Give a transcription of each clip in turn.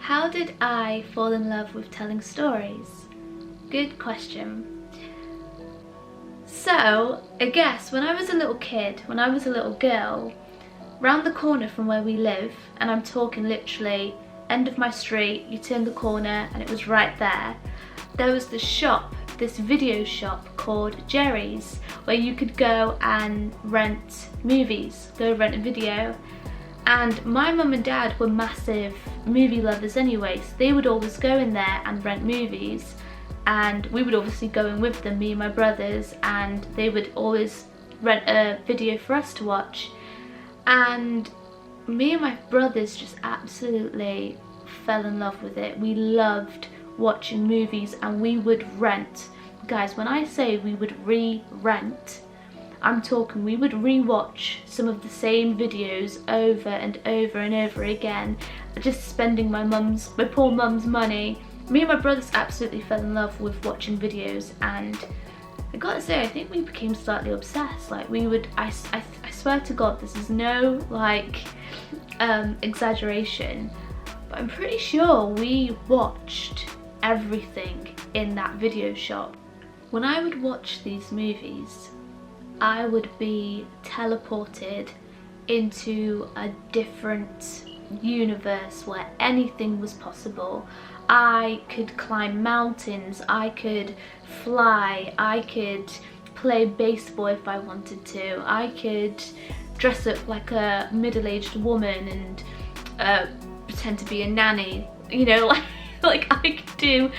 How did I fall in love with telling stories? Good question. So, I guess when I was a little kid, when I was a little girl, round the corner from where we live, and I'm talking literally end of my street, you turn the corner and it was right there, there was this shop, this video shop called Jerry's, where you could go and rent movies, go rent a video. And my mum and dad were massive movie lovers anyway, so they would always go in there and rent movies, and we would obviously go in with them, me and my brothers, and they would always rent a video for us to watch. And me and my brothers just absolutely fell in love with it. We loved watching movies, and we would rent. Guys, when I say we would re-rent, I'm talking we would re-watch some of the same videos over and over and over again, just spending my poor mum's money. Me and my brothers absolutely fell in love with watching videos, and I gotta say, I think we became slightly obsessed. Like, we would, I swear to God, this is no like exaggeration, but I'm pretty sure we watched everything in that video shop. When I would watch these movies, I would be teleported into a different universe where anything was possible. I could climb mountains, I could fly, I could play baseball if I wanted to, I could dress up like a middle-aged woman and pretend to be a nanny, you know, like I could do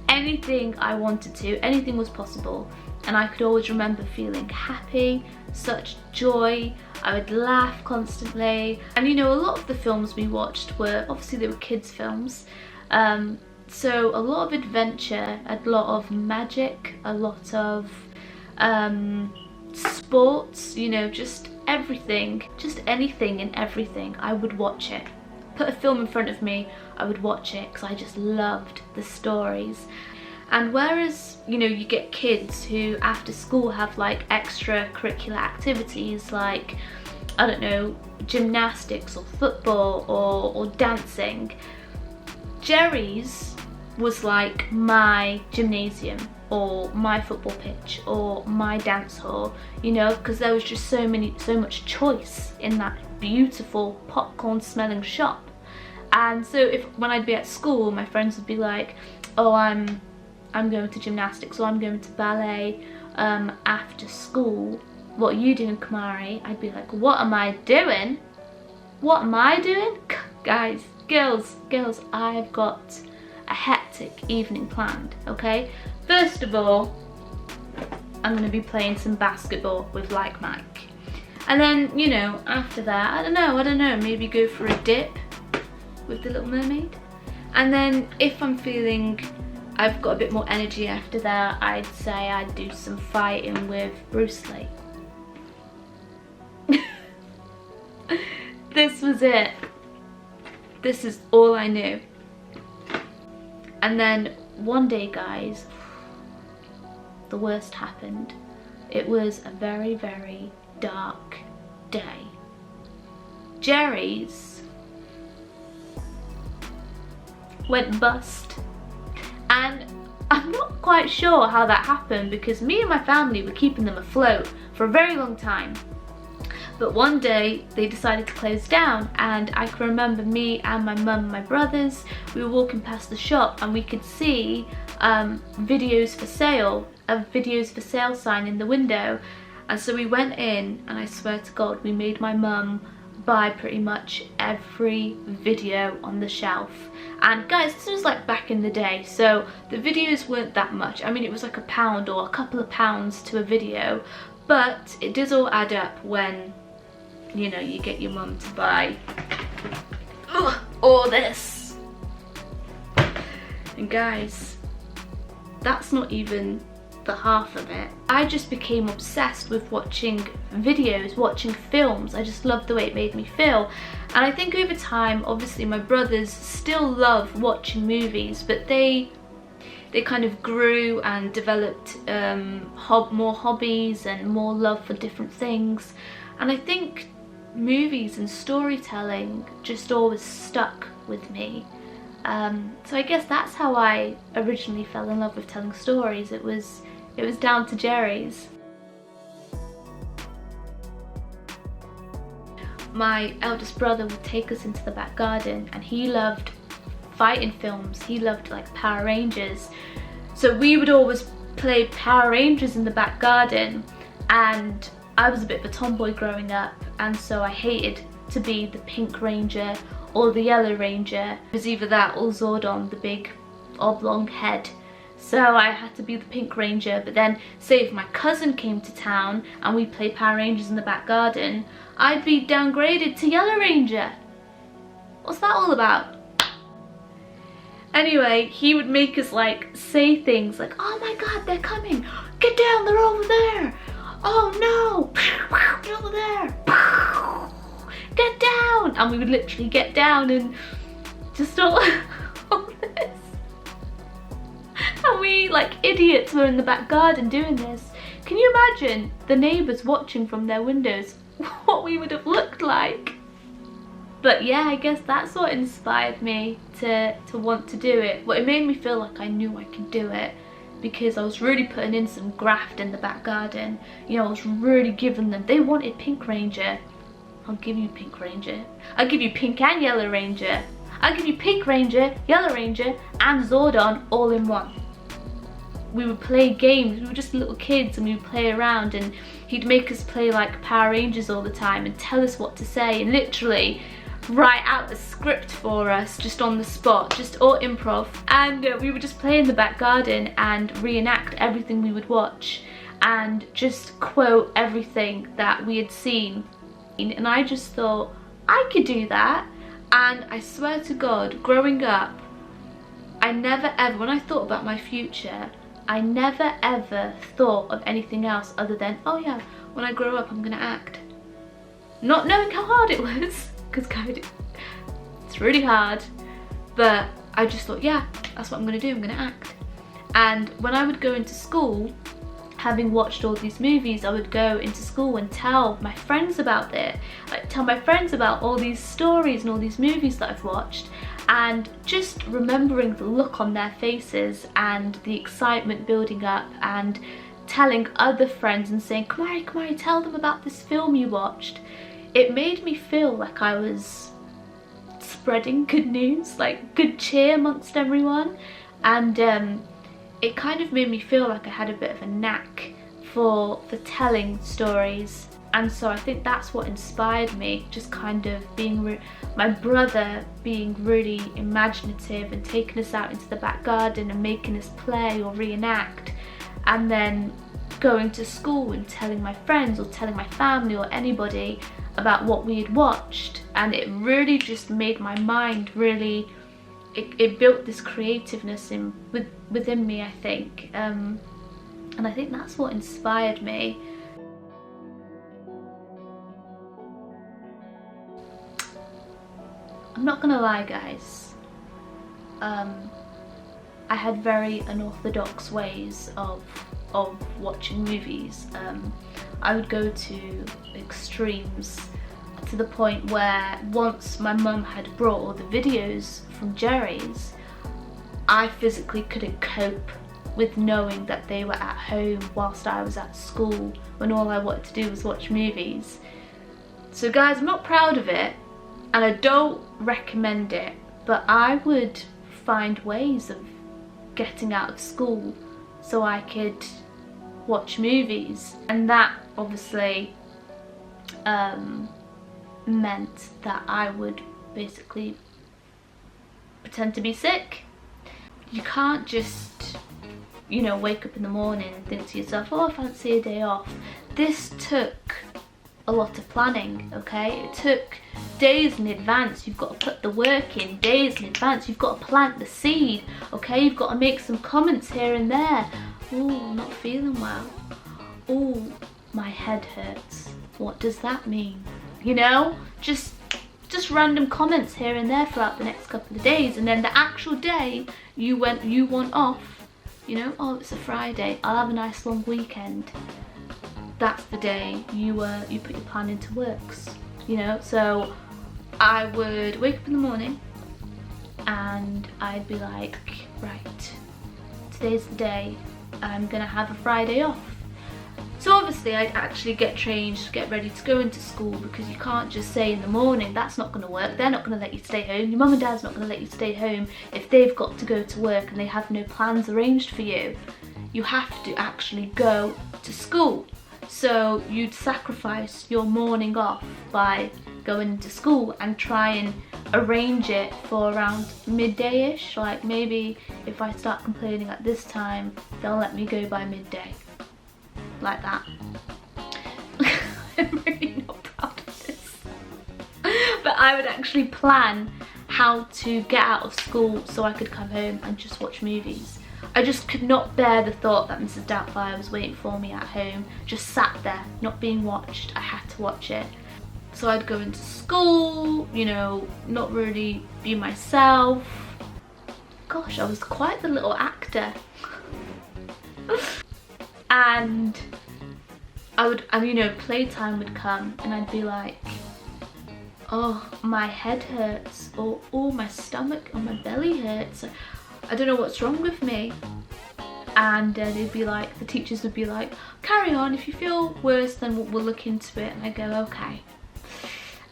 anything I wanted to, anything was possible. And I could always remember feeling happy, such joy. I would laugh constantly. And you know, a lot of the films we watched were, obviously they were kids films, so a lot of adventure, a lot of magic, a lot of sports, you know, just everything, just anything and everything. I would watch it. Put a film in front of me, I would watch it because I just loved the stories. And whereas, you know, you get kids who after school have like extracurricular activities like, I don't know, gymnastics or football or dancing, Jerry's was like my gymnasium or my football pitch or my dance hall, you know, because there was just so much choice in that beautiful popcorn smelling shop. And so when I'd be at school, my friends would be like, oh, I'm going to gymnastics or I'm going to ballet after school. What are you doing, Kumari? I'd be like, what am I doing? What am I doing? Guys, girls, I've got a hectic evening planned, okay? First of all, I'm going to be playing some basketball with like Mike. And then, you know, after that, I don't know, maybe go for a dip with the Little Mermaid. And then if I'm feeling I've got a bit more energy after that, I'd say I'd do some fighting with Bruce Lee. This was it. This is all I knew. And then one day, guys, the worst happened. It was a very, very dark day. Jerry's went bust. And I'm not quite sure how that happened because me and my family were keeping them afloat for a very long time. But one day they decided to close down, and I can remember me and my mum and my brothers, we were walking past the shop and we could see videos for sale, a videos for sale sign in the window. And so we went in, and I swear to God, we made my mum buy pretty much every video on the shelf. And guys, this was like back in the day, so the videos weren't that much. I mean, it was like £1 or a couple of pounds to a video, but it does all add up when, you know, you get your mum to buy all this. And guys, that's not even the half of it. I just became obsessed with watching videos, watching films. I just loved the way it made me feel. And I think over time, obviously my brothers still love watching movies, but they kind of grew and developed more hobbies and more love for different things. And I think movies and storytelling just always stuck with me. So I guess that's how I originally fell in love with telling stories. It was down to Jerry's. My eldest brother would take us into the back garden, and he loved fighting films. He loved like Power Rangers. So we would always play Power Rangers in the back garden, and I was a bit of a tomboy growing up, and so I hated to be the Pink Ranger or the Yellow Ranger. It was either that or Zordon, the big oblong head. So I had to be the Pink Ranger. But then say if my cousin came to town and we played Power Rangers in the back garden, I'd be downgraded to Yellow Ranger. What's that all about? Anyway, he would make us like say things like, oh my god, they're coming, get down, they're over there, oh no, they're over there, get down. And we would literally get down and just all this. And we, like idiots, were in the back garden doing this. Can you imagine the neighbours watching from their windows what we would have looked like? But yeah, I guess that's what inspired me to want to do it. But it made me feel like I knew I could do it, because I was really putting in some graft in the back garden. You know, I was really giving them, they wanted Pink Ranger. I'll give you Pink Ranger. I'll give you Pink and Yellow Ranger. I'll give you Pink Ranger, Yellow Ranger and Zordon all in one. We would play games. We were just little kids and we would play around, and he'd make us play like Power Rangers all the time and tell us what to say, and literally write out a script for us just on the spot, just all improv. And we would just play in the back garden and reenact everything we would watch and just quote everything that we had seen. And I just thought, I could do that. And I swear to God, growing up, I never ever, when I thought about my future, I never ever thought of anything else other than, oh yeah, when I grow up I'm gonna act. Not knowing how hard it was, because it's really hard, but I just thought, yeah, that's what I'm gonna do, I'm gonna act. And when I would go into school, having watched all these movies, I would go into school and tell my friends about it. Like tell my friends about all these stories and all these movies that I've watched, and just remembering the look on their faces and the excitement building up, and telling other friends and saying, Kumari, Kumari, tell them about this film you watched. It made me feel like I was spreading good news, like good cheer amongst everyone. And it kind of made me feel like I had a bit of a knack for telling stories. And so I think that's what inspired me, just kind of being, my brother being really imaginative and taking us out into the back garden and making us play or reenact, and then going to school and telling my friends or telling my family or anybody about what we had watched. And it really just made my mind really, it built this creativeness within me, I think. And I think that's what inspired me. I'm not gonna lie, guys, I had very unorthodox ways of watching movies. I would go to extremes, to the point where once my mum had brought all the videos from Jerry's, I physically couldn't cope with knowing that they were at home whilst I was at school, when all I wanted to do was watch movies. So guys, I'm not proud of it and I don't recommend it, but I would find ways of getting out of school so I could watch movies, and that obviously meant that I would basically pretend to be sick. You can't just, you know, wake up in the morning and think to yourself, oh, I fancy a day off. This took a lot of planning, okay? It took days in advance. You've got to put the work in days in advance. You've got to plant the seed, okay? You've got to make some comments here and there. Oh, I'm not feeling well. Oh, my head hurts. What does that mean? You know, just random comments here and there throughout the next couple of days, and then the actual day you want off, you know, oh, it's a Friday, I'll have a nice long weekend. That's the day you put your plan into works, you know. So I would wake up in the morning, and I'd be like, right, today's the day, I'm gonna have a Friday off. So obviously I'd actually get changed, get ready to go into school, because you can't just say in the morning, that's not going to work. They're not going to let you stay home. Your mum and dad's not going to let you stay home if they've got to go to work and they have no plans arranged for you. You have to actually go to school. So you'd sacrifice your morning off by going to school and try and arrange it for around midday-ish. Like maybe if I start complaining at this time, they'll let me go by midday. Like that. I'm really not proud of this. But I would actually plan how to get out of school so I could come home and just watch movies. I just could not bear the thought that Mrs. Doubtfire was waiting for me at home, just sat there, not being watched. I had to watch it. So I'd go into school, you know, not really be myself. Gosh, I was quite the little actor. And you know, playtime would come and I'd be like, oh, my head hurts, or oh, my stomach or my belly hurts. I don't know what's wrong with me. And they'd be like, the teachers would be like, carry on, if you feel worse then we'll look into it. And I go, okay.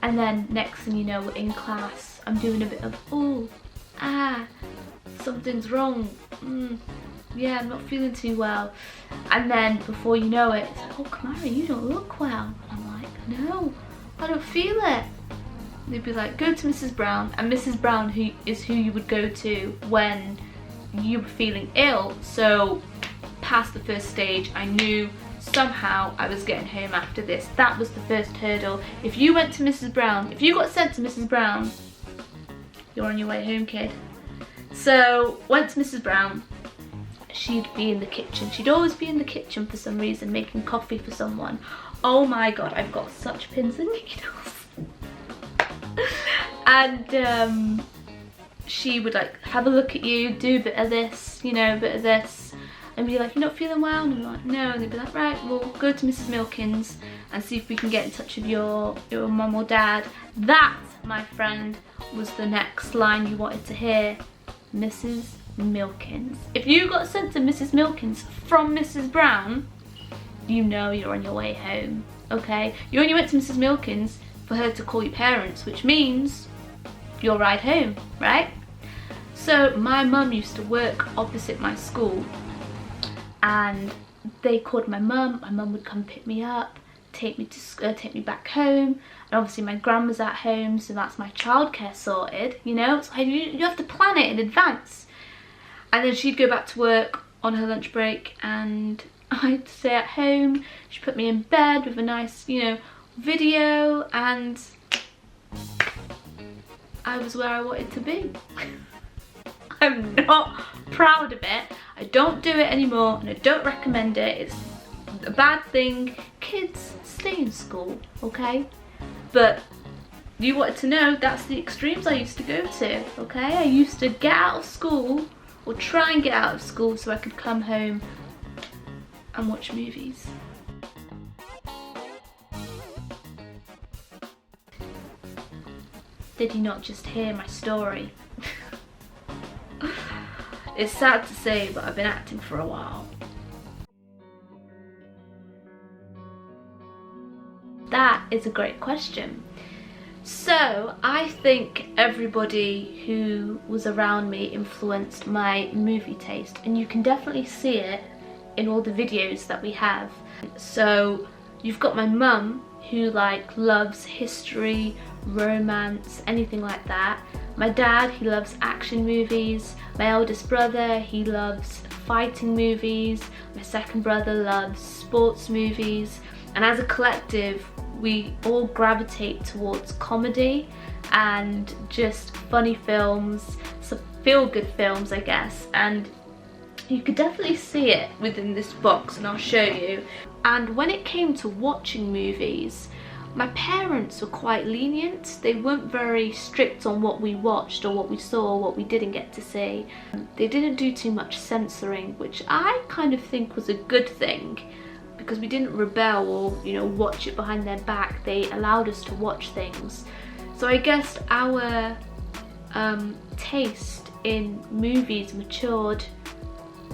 And then next thing you know, in class, I'm doing a bit of, oh, something's wrong. Yeah, I'm not feeling too well. And then before you know it, it's like, oh, Kumari, you don't look well. And I'm like, no, I don't feel it. They'd be like, go to Mrs. Brown. And Mrs. Brown is who you would go to when you were feeling ill. So past the first stage, I knew somehow I was getting home after this. That was the first hurdle. If you went to Mrs. Brown, if you got sent to Mrs. Brown, you're on your way home, kid. So went to Mrs. Brown. She'd be in the kitchen. She'd always be in the kitchen for some reason, making coffee for someone. Oh my god, I've got such pins and needles. And she would like have a look at you, do a bit of this, you know, a bit of this, and be like, you're not feeling well? And I'm like, no. And they'd be like, right, we'll go to Mrs. Milkins and see if we can get in touch with your mum or dad. That, my friend, was the next line you wanted to hear. Mrs. Milkins. If you got sent to Mrs. Milkins from Mrs. Brown, you know you're on your way home, okay? You only went to Mrs. Milkins for her to call your parents, which means your ride home, right? So my mum used to work opposite my school, and they called my mum would come pick me up, take me back home, and obviously my grandma's at home, so that's my childcare sorted, you know? So you have to plan it in advance. And then she'd go back to work on her lunch break and I'd stay at home. She'd put me in bed with a nice, you know, video, and I was where I wanted to be. I'm not proud of it. I don't do it anymore and I don't recommend it. It's a bad thing. Kids, stay in school, okay? But you wanted to know, that's the extremes I used to go to, okay? I used to get out of school, or try and get out of school, so I could come home and watch movies. Did you not just hear my story? It's sad to say, but I've been acting for a while. That is a great question. So I think everybody who was around me influenced my movie taste, and you can definitely see it in all the videos that we have. So you've got my mum, who like loves history, romance, anything like that. My dad, he loves action movies. My eldest brother, he loves fighting movies. My second brother loves sports movies. And as a collective, we all gravitate towards comedy and just funny films, some feel-good films, I guess. And you could definitely see it within this box, and I'll show you. And when it came to watching movies, my parents were quite lenient. They weren't very strict on what we watched or what we saw or what we didn't get to see. They didn't do too much censoring, which I kind of think was a good thing, because we didn't rebel or, you know, watch it behind their back. They allowed us to watch things. So I guess our taste in movies matured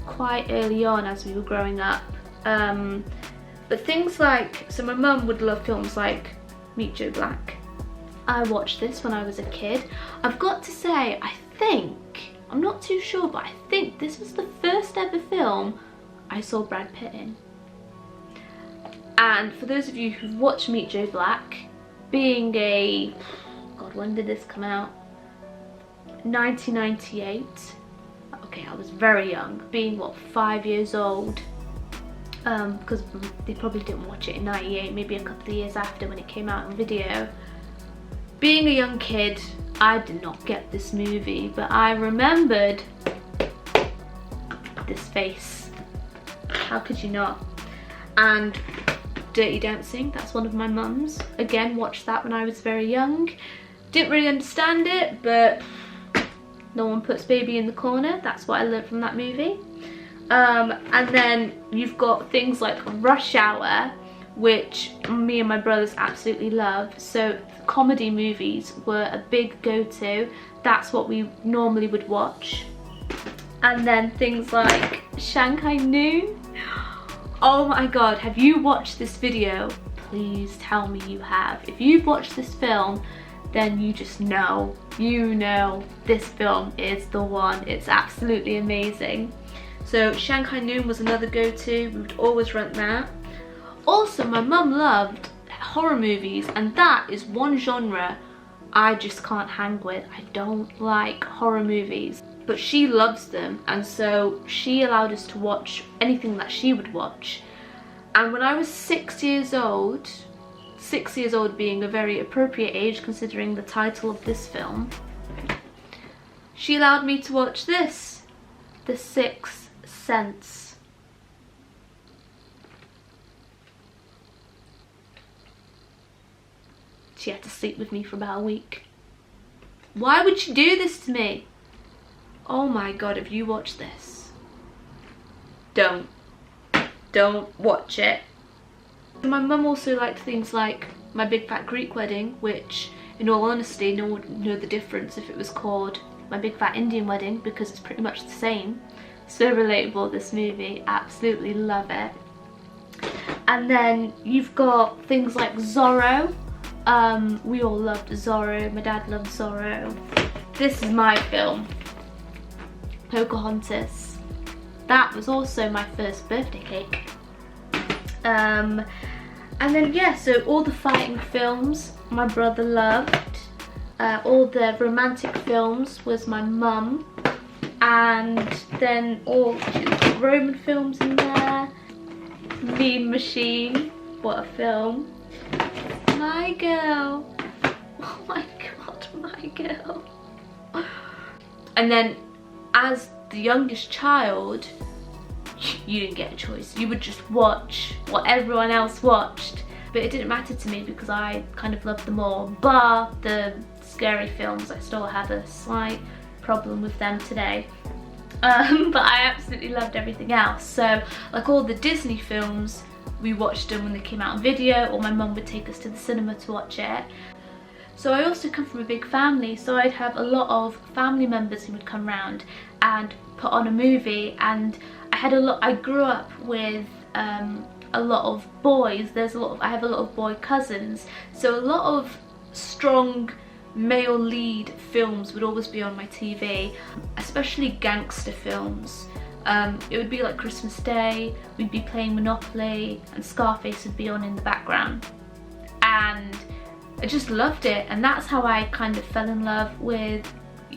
quite early on as we were growing up. But things like, so my mum would love films like Meet Joe Black. I watched this when I was a kid. I've got to say, I'm not too sure, but I think this was the first ever film I saw Brad Pitt in. And for those of you who've watched Meet Joe Black, being a, God, when did this come out? 1998. Okay, I was very young, being what, 5 years old, because they probably didn't watch it in 98, maybe a couple of years after when it came out on video. Being a young kid, I did not get this movie, but I remembered this face. How could you not? And Dirty Dancing, that's one of my mum's. Again, watched that when I was very young. Didn't really understand it, but no one puts baby in the corner. That's what I learned from that movie. And then you've got things like Rush Hour, which me and my brothers absolutely love. So comedy movies were a big go-to. That's what we normally would watch. And then things like Shanghai Noon. Oh my god, have you watched this video? Please tell me you have. If you've watched this film, then you just know. You know this film is the one. It's absolutely amazing. So Shanghai Noon was another go-to. We would always rent that. Also, my mum loved horror movies, and that is one genre I just can't hang with. I don't like horror movies, but she loves them, and so she allowed us to watch anything that she would watch. And when I was 6 years old, 6 years old being a very appropriate age considering the title of this film, she allowed me to watch this, The Sixth Sense. She had to sleep with me for about a week. Why would she do this to me? Oh my god, have you watched this? Don't watch it. My mum also liked things like My Big Fat Greek Wedding, which in all honesty no one would know the difference if it was called My Big Fat Indian Wedding, because it's pretty much the same. So relatable, this movie, absolutely love it. And then you've got things like Zorro. We all loved Zorro, my dad loved Zorro. This is my film, Pocahontas. That was also my first birthday cake. And then yeah, so all the fighting films my brother loved. All the romantic films was my mum. And then all Roman films in there. Mean Machine, what a film. My Girl. Oh my god, My Girl. And then as the youngest child, you didn't get a choice. You would just watch what everyone else watched. But it didn't matter to me because I kind of loved them all. Bar the scary films, I still have a slight problem with them today. But I absolutely loved everything else. So like all the Disney films, we watched them when they came out on video, or my mum would take us to the cinema to watch it. So I also come from a big family, so I'd have a lot of family members who would come round and put on a movie, and I grew up with a lot of boys. I have a lot of boy cousins, so a lot of strong male lead films would always be on my TV, especially gangster films. It would be like Christmas Day, we'd be playing Monopoly, and Scarface would be on in the background. And I just loved it, and that's how I kind of fell in love with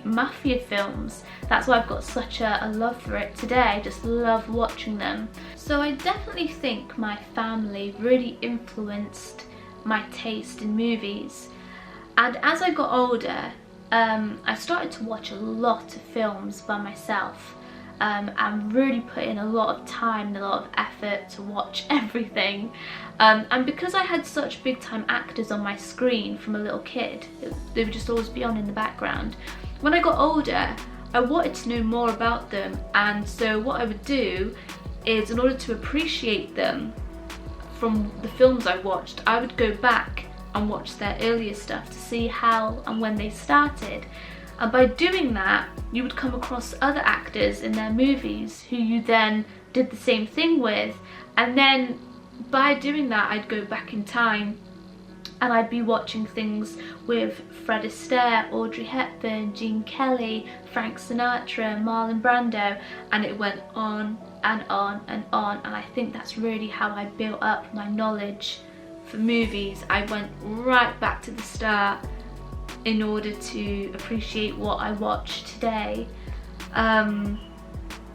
mafia films. That's why I've got such a love for it today. I just love watching them. So I definitely think my family really influenced my taste in movies. And as I got older, I started to watch a lot of films by myself. And really put in a lot of time and a lot of effort to watch everything. And because I had such big time actors on my screen from a little kid, they would just always be on in the background. When I got older, I wanted to know more about them, and so what I would do is, in order to appreciate them from the films I watched, I would go back and watch their earlier stuff to see how and when they started. And by doing that, you would come across other actors in their movies who you then did the same thing with. And then by doing that, I'd go back in time and I'd be watching things with Fred Astaire, Audrey Hepburn, Gene Kelly, Frank Sinatra, Marlon Brando, and it went on and on and on. And I think that's really how I built up my knowledge for movies. I went right back to the start in order to appreciate what I watch today.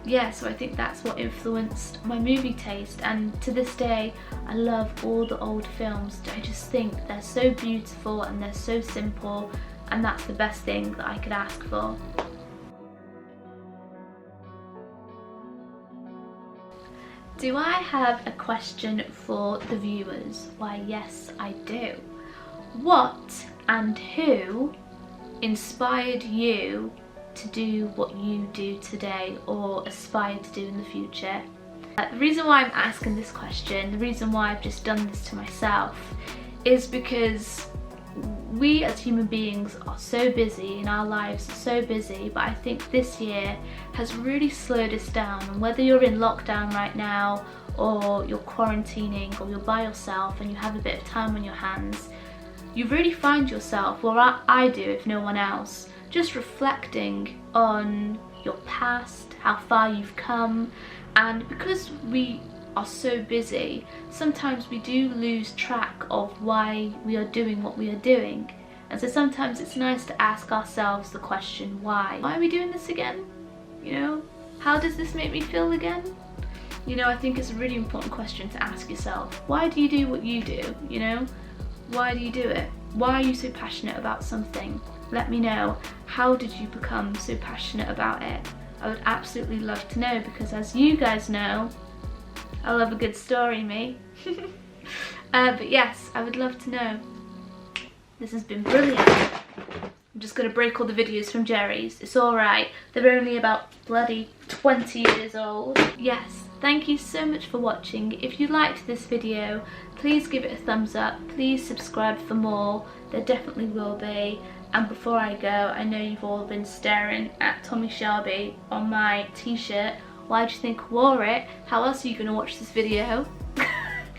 Yeah, so I think that's what influenced my movie taste, and to this day I love all the old films. I just think they're so beautiful and they're so simple, and that's the best thing that I could ask for. Do I have a question for the viewers? Why, yes, I do. What and who inspired you to do what you do today or aspire to do in the future? The reason why I'm asking this question, the reason why I've just done this to myself, is because we as human beings are so busy and our lives are so busy, but I think this year has really slowed us down. And whether you're in lockdown right now, or you're quarantining, or you're by yourself and you have a bit of time on your hands, you really find yourself, well I do if no one else, just reflecting on your past, how far you've come. And because we are so busy, sometimes we do lose track of why we are doing what we are doing. And so sometimes it's nice to ask ourselves the question, why? Why are we doing this again? You know, how does this make me feel again? You know, I think it's a really important question to ask yourself. Why do you do what you do, you know? Why do you do it? Why are you so passionate about something? Let me know. How did you become so passionate about it? I would absolutely love to know, because as you guys know, I love a good story, me. But yes, I would love to know. This has been brilliant. I'm just going to break all the videos from Jerry's. It's alright. They're only about bloody 20 years old. Yes, thank you so much for watching. If you liked this video, please give it a thumbs up. Please subscribe for more. There definitely will be. And before I go, I know you've all been staring at Tommy Shelby on my t-shirt. Why do you think I wore it? How else are you going to watch this video?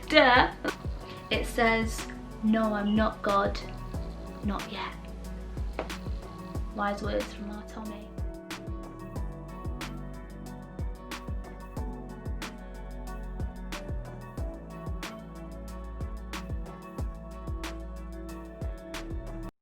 Duh! It says, "No, I'm not God. Not yet." Wise words from our Tommy.